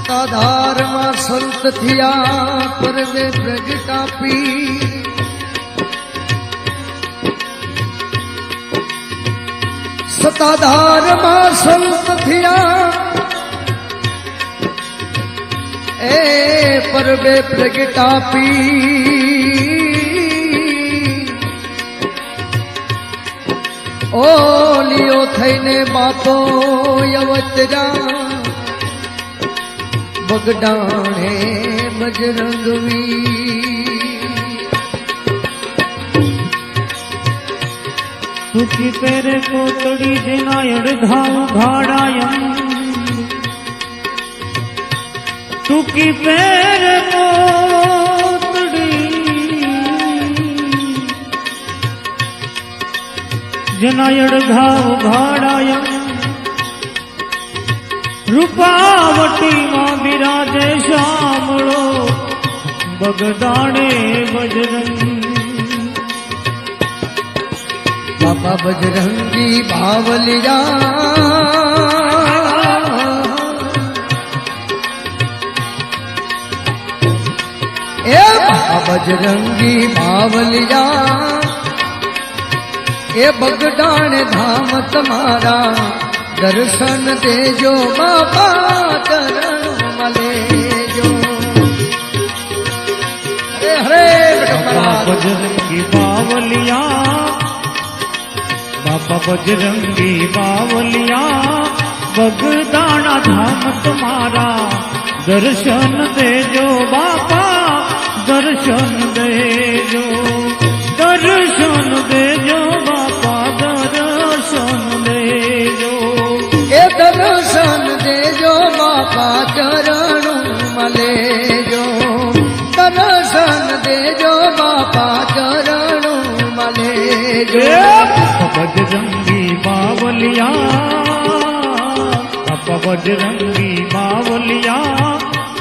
सताधार मां संत थिया परदे प्रगटापी सताधार मां संत थिया ए परदे प्रगटापी ओलियो थईने बापो यवतरा बगडाणे बजरंगवी तुकी पेरे कोतड़ी दिनायड़ घाव घाड़ायम तुकी पेरे कोतड़ी दिनायड़ घाव घाड़ायम रूपावटी मां विराजे श्यामलो बगदाणे बजरंगी बाबा बजरंगी बावलिया ए बाबा बजरंगी बावलिया ए बगदाणे धाम तुम्हारा दर्शन देजो बाबा चरण मलेजो हरे बाबा बजरंगी बावलिया बाबा बजरंगी बावलिया बगदाना धाम तुम्हारा दर्शन देजो बाबा दर्शन देजो दर्शन देजो बाबा दर्शन देजो ए दर्शन देजो बापा चरण मलेजो दर्शन देजो बापा चरण मलेजो बजरंगी बावलिया बाबा बजरंगी बावलिया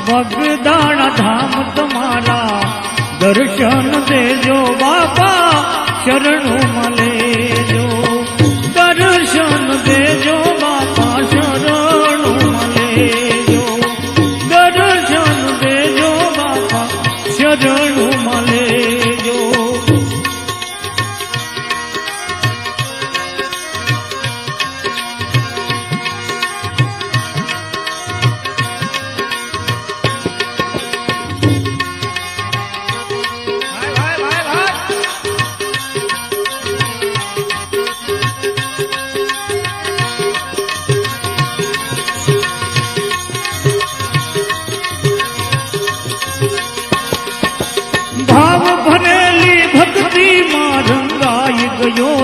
बगदाना धाम तुम्हारा दर्शन देजो बाबा शरणु मलेजो दर्शन देजो बाबा शरणु मलेजो दर्शन देजो बाबा शरणु मलेजो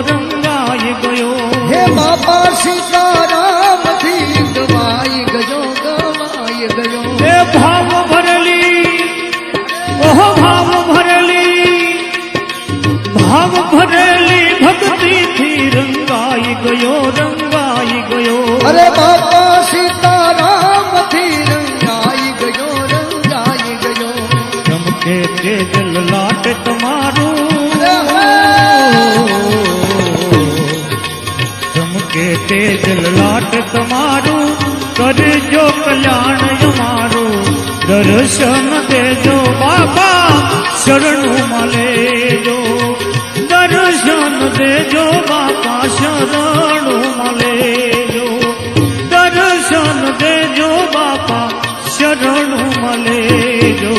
रंगाई गयो हे बाबा सीताराम थी गवाई गयो गवाई गयो हे भाव भरली ओह भाव भरली भक्ति थी रंगाई गयो अरे बाबा सीताराम थी रंगाई गयो चमके तेज लाट तुम्हारू चमके तेज लाट तुम्हारू कर जो कल्याण हमारो दर्शन देजो बाबा शरणु मलेजो दर्शन देजो बाबा शरणु मलेजो दर्शन देजो बाबा शरणु मलेजो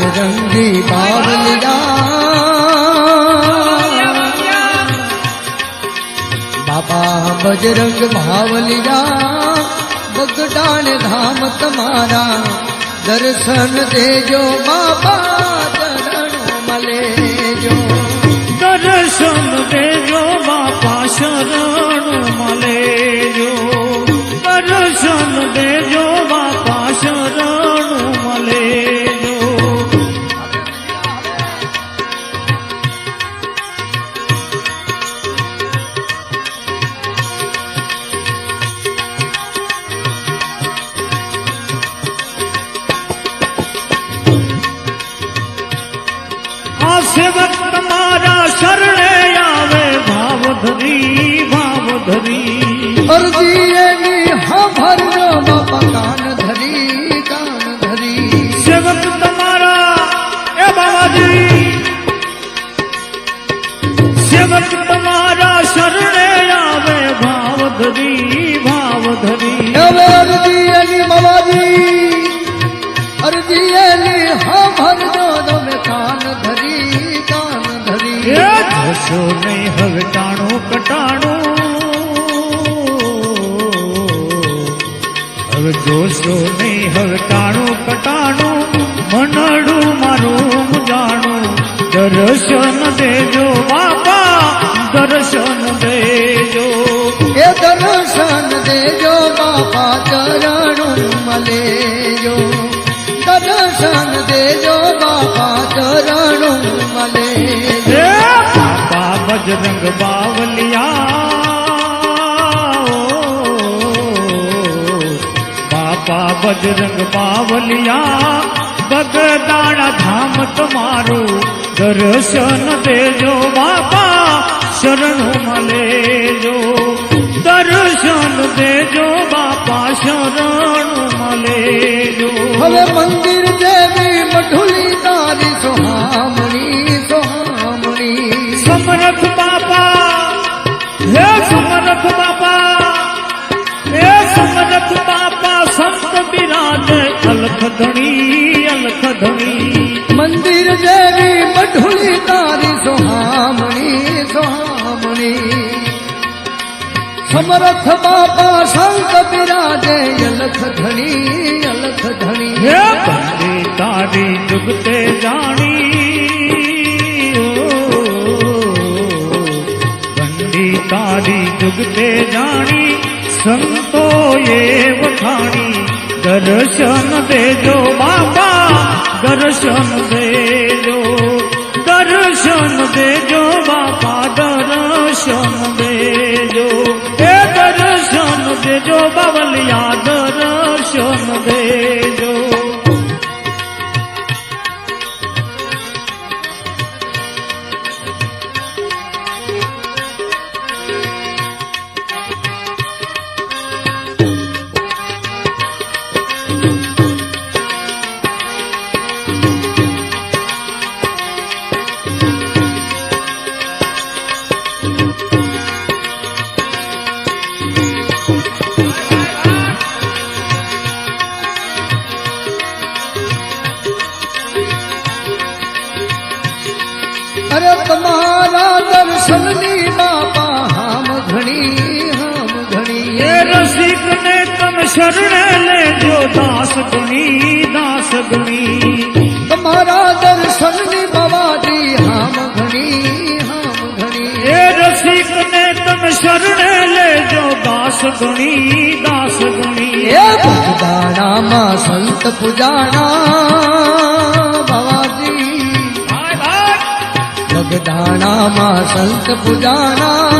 बजरंगी बावलिया बाबा बजरंग बावलिया बगदाने धाम तुम्हारा दर्शन देजो बाबा चरण मलेजो दर्शन देजो बाबा शरणु मलेजो दर्शन देजो बाबा शरणु मलेजो सेवक तुम्हारा शरणे आवे भाव धरी अर्जी हाँ भर बाबा कान धरी જોશો નહીં હવે ટાણું કટાણું, હવે જોશો નહીં હવે ટાણું કટાણું, મનડું મારું જાણું, દર્શન દેજો બાપા દર્શન દેજો. એ દર્શન દેજો બાપા ચરણું મલેજો, દર્શન દેજો બાપા ચરણું મલેજો. હે બાપા બજરંગ બાવલિયા, બાપા બજરંગ બાવલિયા, બગદાણા ધામ તમારું દર્શન દેજો બાપા શરણું મલેજો, દર્શન દેજો બાપા શરણું મલેજો. હવે મંદિર દેવી મઢુલી તારી સોહામણી સોહામણી. સમરથ બાપા, હે સમરથ બાપા, હે સમરથ બાપા, સંત બિરાજે અલખ ધણી અલખ ધણી. મંદિર દેવી મઢુલી તારી સોહામણી સોહામણી. સમરથ બાપા સંત બિરાજે અલખ ધણી અલખ ધણી. હે બંને તારી જુગતે જાણી, બંદી તારી જુગતે જાણી, સંતોએ વખાણી, દર્શન દેજો બાપા દર્શન દેજો, દર્શન દેજો બાપા દર્શન દેજો. એ દર્શન દેજો બાવલિયા દર્શન દેજો. અરે તમારા દર્શનની બાપા હામ ઘણી હામ ઘણી. એ રસિક ને તમે શરણે લેજો દાસ ગણી દાસ ગણી. તમારા દર્શનની બાબાજી હામ ઘણી હામ ઘણી. એ રસિક ને તમે શરણે લેજો દાસ ગણી દાસ ગણી. એ ભગદાણામાં સંત પૂજાણા બાબાજી, ભગદાણામાં સંત પૂજાણા,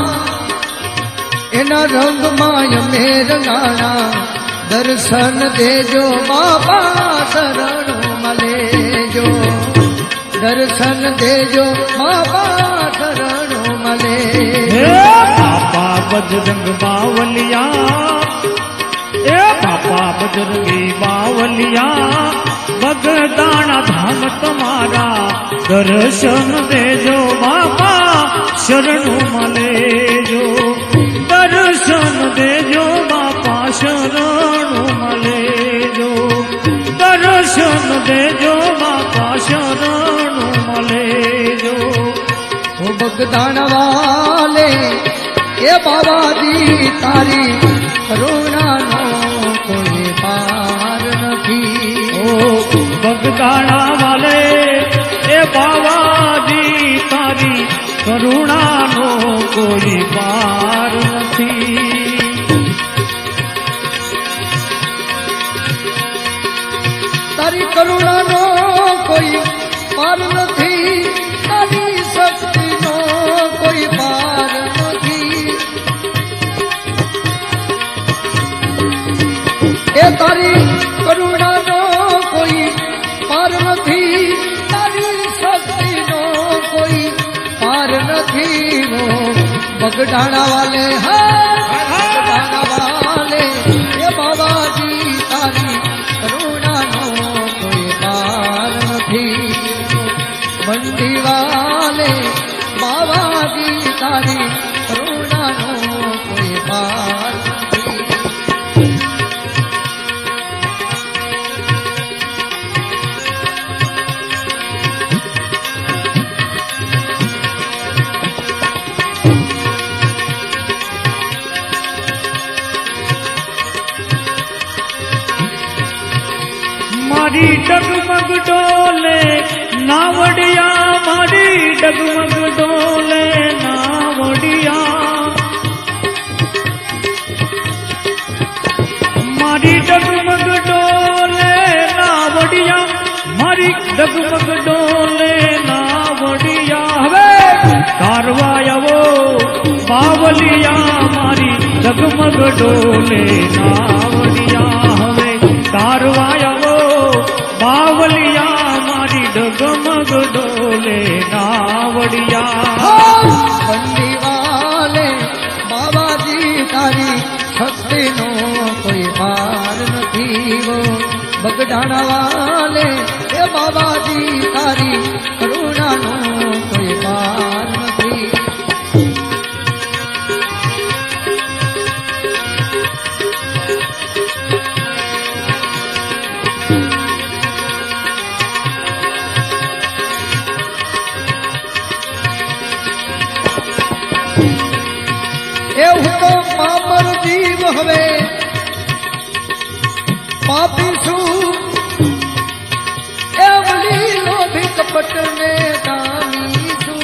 એના રંગમાં અમે રંગાણા, દર્શન દેજો બાપા શરણો મલેજો, દર્શન દેજો બાપા શરણો મલે. હે બાપા બજરંગ બાવલિયા, એ બાપા બજરંગી બાવલિયા, બગદાણા ધામ તમારા દર્શન દેજો બાપા શરણું મલેજો, દર્શન દેજો બાપા શરણું મલેજો, દર્શન દેજો બાપા શરણું મલેજો. ઓ બગદાણા વાલે એ બાબાજી તારી કરુણાનો કોઈ પાર નથી. ઓ બગદાણા વાલે એ બાવાજી તારી કરુણાનો કોઈ પાર નથી. તારી કરુણાનો કોઈ પાર નથી, તારી શક્તિનો કોઈ પાર નથી. એ તારી કરુણાનો કોઈ પાર નથી, તારી શક્તિનો કોઈ પાર નથી. વો બગડાણા વાલે બગડાણા વાલે એ બાબાજી તારી કરુણાનો કોઈ પાર નથી. બંદી વાલે બાબાજી તારી કરુણાનો કોઈ પાર નથી. મારી ડગમગ ડોલે નાવડિયા મારી ડગમગ ડોલે નાવડિયા મારી ડગમગ ડોલે નાવડિયા મારી ડગમગ ડોલે નાવડિયા હવે કારવાયવો બાવલિયા મારી ડગમગ ડોલે નાવડિયા હવે કારવાયવો બાવલિયા મારી ડગમગ ડોલે નાવડિયા બંદી વાલે બાબાજી તારી શક્તિનો કોઈ પાર નથી વો બગડાણા વાલે એ બાબાજી તારી કરુણાનો કોઈ પાર નથી એવું તો પામર જીવ હવે પાપી છું એવલી લોભી કપટ ને કામી છું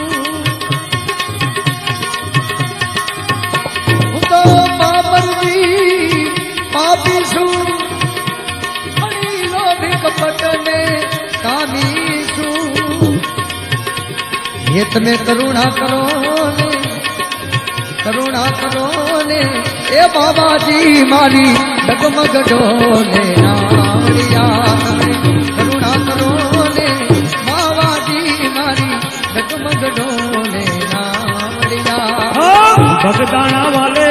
હું તો પામર જી પાપી છું એવલી લોભી કપટ ને કામી છું ये તમે કરુણા કરો ને કરુણા કરો ને એ બાબાજી મારી ડગમગ ડોલે નાવડિયા તમે કરુણા કરો ને બાબાજી મારી ડગમગ ડોલે નાવડિયા ભગદાણા વાલે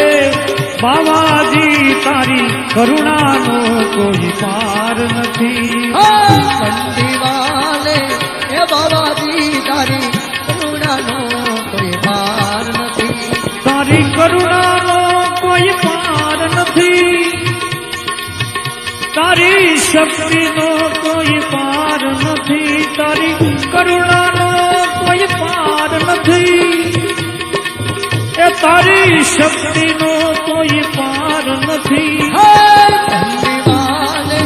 બાવાજી તારી કરુણાનો કોઈ પાર નથી બંદી વાલે એ બાબાજી તારી કરુણાનો કોઈ પાર નથી તારી કરુણાનો કોઈ પાર નથી તારી શક્તિનો કોઈ પાર નથી તારી કરુણાનો કોઈ પાર નથી એ તારી શક્તિનો કોઈ પાર નથી બંદી વાલે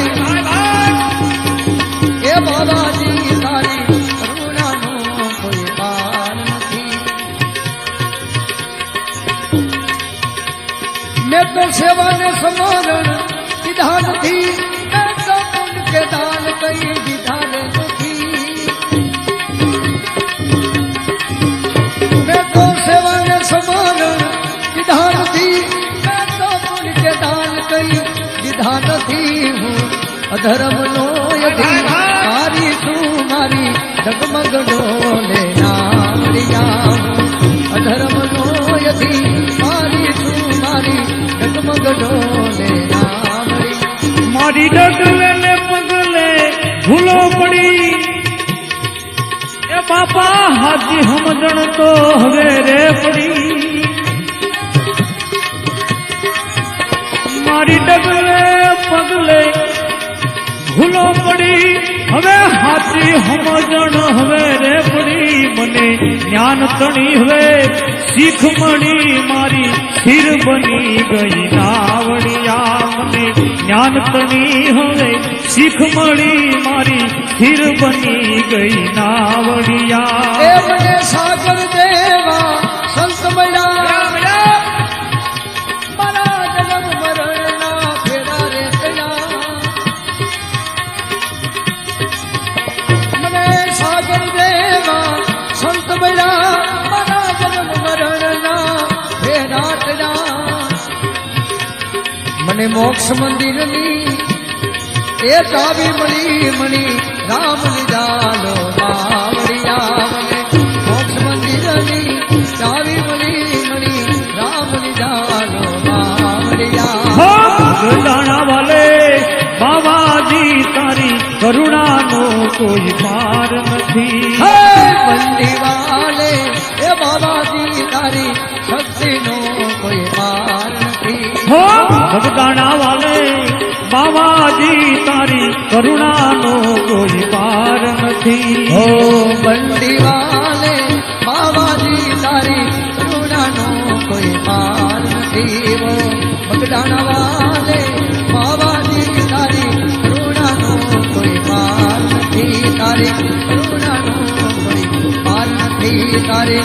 એ બાબાજી તારી કરુણાનો કોઈ પાર નથી મેં તો સેવાને સમરણ દીધા નથી મેં તો પુન કે દાન કઈ દીધા નથી મેં તો સેવાને સમરણ દીધા નથી મેં તો પુન કે દાન કઈ દીધા નથી હું અધર્મનો યદી મારી છું મારી ડગમગ ડોલે નાવડિયા અધર્મનો યદી મારી છું મારી ડગમગ ડોલે નાવડિયા મારી ડગલે ને પગલે ભૂલો પડી એ બાપા હાજી સમજણ તો હવે રે પડી મારી ડગલે પગલે ભૂલો પડી હવે હાથી સમજણ હવે રે પડી મને જ્ઞાન તણી હવે શીખ મળી મારી સ્થિર બની ગઈ નાવડિયા મને જ્ઞાન તણી હવે શીખ મળી મારી સ્થિર બની ગઈ નાવડિયા એ મને સાગર દેવા સંત મળ્યા મારા જન્મ મરણના ફેરા રે ગયા મને સાગર દેવા સંત મળ્યા મારા જન્મ મરણના ફેરા ગયા મને મોક્ષ મંદિરની એ ચાવી મળી મળી રામ લીધાલો નાવડિયા મને મોક્ષ મંદિરની ચાવી મળી મળી રામ લીધાલો નાવડિયા ગરદાણા વાલે બાવાજી તારી કરુણાનો કોઈ પાર નથી બંદી વાલે એ બાબાજી તારી શક્તિનો કોઈ પાર નથી ગરદાણા વાલે બાવાજી તારી કરુણાનો કોઈ પાર નથી હો બંદી વાલે બાબાજી તારી કરુણાનો કોઈ પાર નથી હો બગડાણા વાલે બાબાજી તારી કરુણાનો કોઈ પાર તારે કરુણાનો કોઈ પાર નથી તારે